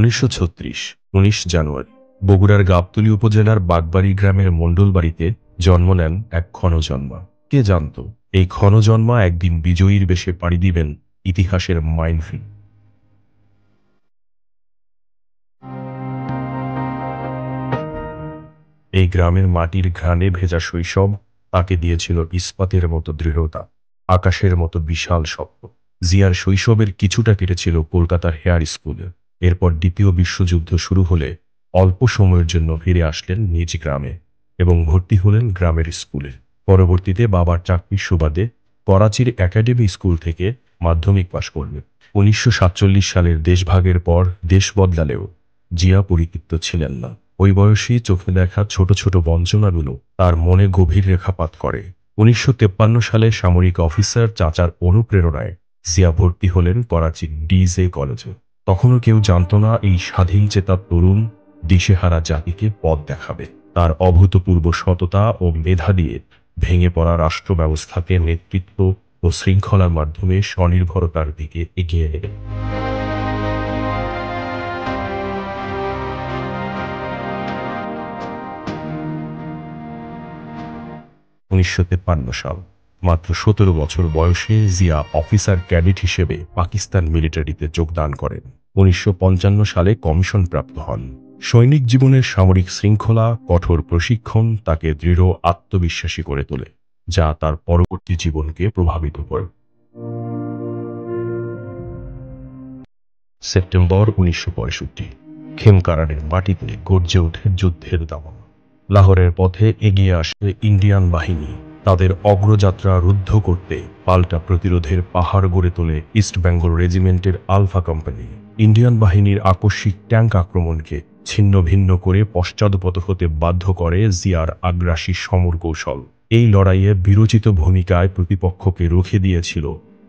1936 19 জানুয়ারি বগুড়ার গাবতলী উপজেলার বাগবাড়ি গ্রামের মণ্ডলবাড়িতে জন্ম নেন এক ক্ষণজন্মা। কে জানত এই ক্ষণজন্মা একদিন বিজয়ীর বেশে পাড়ি দিবেন ইতিহাসের মাইনফিল্ড। এই গ্রামের মাটির ঘ্রাণে ভেজা শৈশব তাকে দিয়েছিল ইস্পাতের মতো দৃঢ়তা, আকাশের মতো বিশাল স্বপ্ন। জিয়ার শৈশবের কিছুটা কেটেছিল কলকাতার হেয়ার স্কুলে। এরপর দ্বিতীয় বিশ্বযুদ্ধ শুরু হলে অল্প সময়ের জন্য ফিরে আসলেন নিজ গ্রামে এবং ভর্তি হলেন গ্রামের স্কুলে। পরবর্তীতে বাবার চাকরির সুবাদে করাচির একাডেমি স্কুল থেকে মাধ্যমিক পাশ করলেন। 1947 সালের দেশভাগের পর দেশ বদলালেও জিয়া পরিতৃপ্ত ছিলেন না। ওই বয়সী চোখে দেখা ছোট ছোট বঞ্চনাগুলো তার মনে গভীর রেখাপাত করে। 1953 সালে সামরিক অফিসার চাচার অনুপ্রেরণায় জিয়া ভর্তি হলেন করাচি ডিজে কলেজে। তখনও কেউ জানত না এই স্বাধীন চেতা তরুণ দিশেহারা জাতিকে পথ দেখাবে। তার অভূতপূর্ব সততা ও মেধা দিয়ে ভেঙে পড়া রাষ্ট্র ব্যবস্থাকে নেতৃত্ব ও শৃঙ্খলার মাধ্যমে স্বনির্ভরতার দিকে এগিয়ে নেবে। 1953 সাল, মাত্র 17 বছর বয়সে জিয়া অফিসার ক্যাডেট হিসেবে পাকিস্তান মিলিটারিতে যোগদান করেন। 1955 সালে কমিশন প্রাপ্ত হন। সৈনিক জীবনের সামরিক শৃঙ্খলা, কঠোর প্রশিক্ষণ তাকে দৃঢ় আত্মবিশ্বাসী করে তোলে, যা তার পরবর্তী জীবনকে প্রভাবিত করে। সেপ্টেম্বর 1965 খেমকারানের মাটিতে গর্জে ওঠে যুদ্ধের দামন। লাহোরের পথে এগিয়ে আসে ইন্ডিয়ান বাহিনী। তাদের অগ্রযাত্রা রুদ্ধ করতে পাল্টা প্রতিরোধের পাহাড় গড়ে তোলে ইস্ট বেঙ্গল রেজিমেন্টের আলফা কোম্পানি। ইন্ডিয়ান বাহিনীর আকস্মিক ট্যাঙ্ক আক্রমণকে ছিন্ন ভিন্ন করে পশ্চাদপদ হতে বাধ্য করে জিয়ার আগ্রাসী সমর কৌশল। এই লড়াইয়ে বিরচিত ভূমিকায় প্রতিপক্ষকে রুখে দিয়েছিল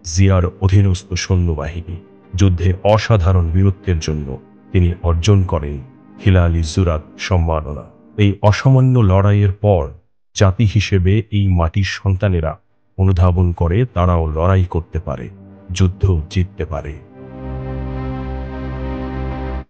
জিয়ার অধীনস্থ সৈন্যবাহিনী। যুদ্ধে অসাধারণ বীরত্বের জন্য তিনি অর্জন করেন হিলালি জুরাত সম্মাননা। এই অসামান্য লড়াইয়ের পর জাতি হিসেবে এই মাটির সন্তানেরা অনুধাবন করে তারাও লড়াই করতে পারে, যুদ্ধ জিততে পারে।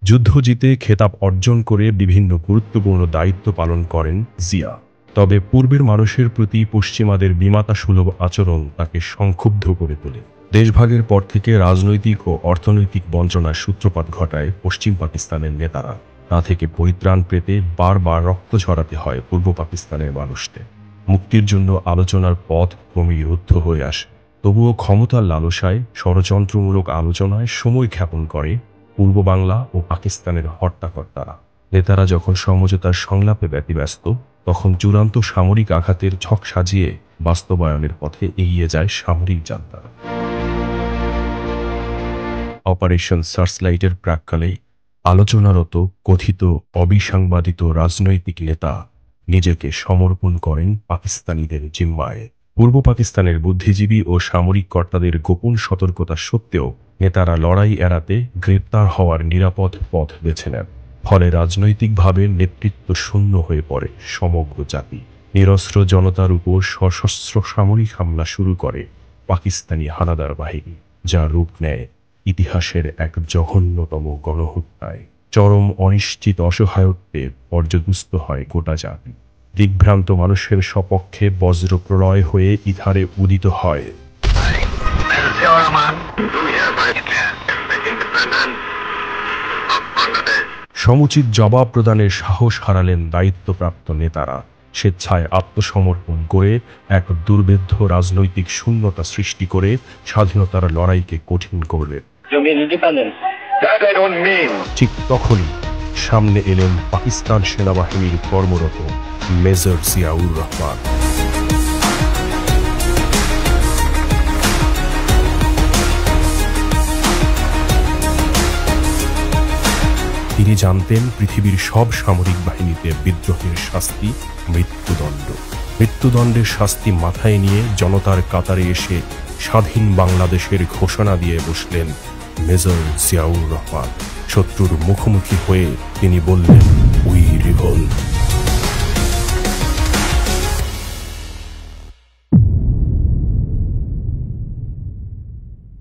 যুদ্ধ জিতে খেতাব অর্জন করে বিভিন্ন গুরুত্বপূর্ণ দায়িত্ব পালন করেন জিয়া। তবে পূর্বের মানুষের প্রতি পশ্চিমাদের বিমাতা সুলভ আচরণ তাকে সংক্ষুব্ধ করে তোলে। দেশভাগের পর থেকে রাজনৈতিক ও অর্থনৈতিক বঞ্চনার সূত্রপাত ঘটায় পশ্চিম পাকিস্তানের নেতারা। তা থেকে পরিত্রাণ পেতে বারবার রক্ত ঝরাতে হয় পূর্ব পাকিস্তানের মানুষদের। মুক্তির জন্য আলোচনার পথ ক্রমেই রুদ্ধ হয়ে আসে। তবুও ক্ষমতার লালসায় ষড়যন্ত্রমূলক আলোচনায় সময় ক্ষেপণ করে পূর্ব বাংলা ও পাকিস্তানের হর্তাকর্তারা। নেতারা যখন সমঝোতার সংলাপে ব্যতিব্যস্ত, তখন চূড়ান্ত সামরিক আঘাতের ছক সাজিয়ে বাস্তবায়নের পথে এগিয়ে যায় সামরিক জান্তারা। অপারেশন সার্চলাইটের প্রাক্কালে আলোচনারত কথিত অবিসাংবাদিত রাজনৈতিক নেতা নিজেকে সমর্পণ করেন পাকিস্তানিদের জিম্মায়। পূর্ব পাকিস্তানের বুদ্ধিজীবী ও সামরিক কর্তাদের গোপন সতর্কতা সত্ত্বেও নেতারা লড়াই এড়াতে গ্রেপ্তার হওয়ার নিরাপদ পথ বেছে নেন। ফলে রাজনৈতিকভাবে নেতৃত্ব শূন্য হয়ে পড়ে সমগ্র জাতি। নিরস্ত্র জনতার উপর সশস্ত্র সামরিক হামলা শুরু করে পাকিস্তানি হানাদার বাহিনী, যা রূপ নেয় ইতিহাসের এক জঘন্যতম গণহত্যায়। চরম অনিশ্চিত অসহায়ত্বে পর্যদুস্ত হয় গোটা জাতি। দিগ্ভ্রান্ত মানুষের সপক্ষে বজ্র প্রলয় হয়ে ইথারে উদিত হয় সমুচিত জবাব প্রদানের সাহস হারালেন দায়িত্বপ্রাপ্ত নেতারা। স্বেচ্ছায় আত্মসমর্পণ করে এক দুর্ভেদ্য রাজনৈতিক শূন্যতা সৃষ্টি করে স্বাধীনতার লড়াইকে কঠিন করলেন। ঠিক তখনই সামনে এলেন পাকিস্তান সেনাবাহিনীর কর্মরত মেজর জিয়াউর রহমান। তিনি জানতেন পৃথিবীর সব সামরিক বাহিনীতে বিদ্রোহের শাস্তি মৃত্যুদণ্ড। মৃত্যুদণ্ডের শাস্তি মাথায় নিয়ে জনতার কাতারে এসে স্বাধীন বাংলাদেশের ঘোষণা দিয়ে বসলেন মেজর জিয়াউর রহমান। শত্রুর মুখোমুখি হয়ে তিনি বললেন, উই রিভোল্ট।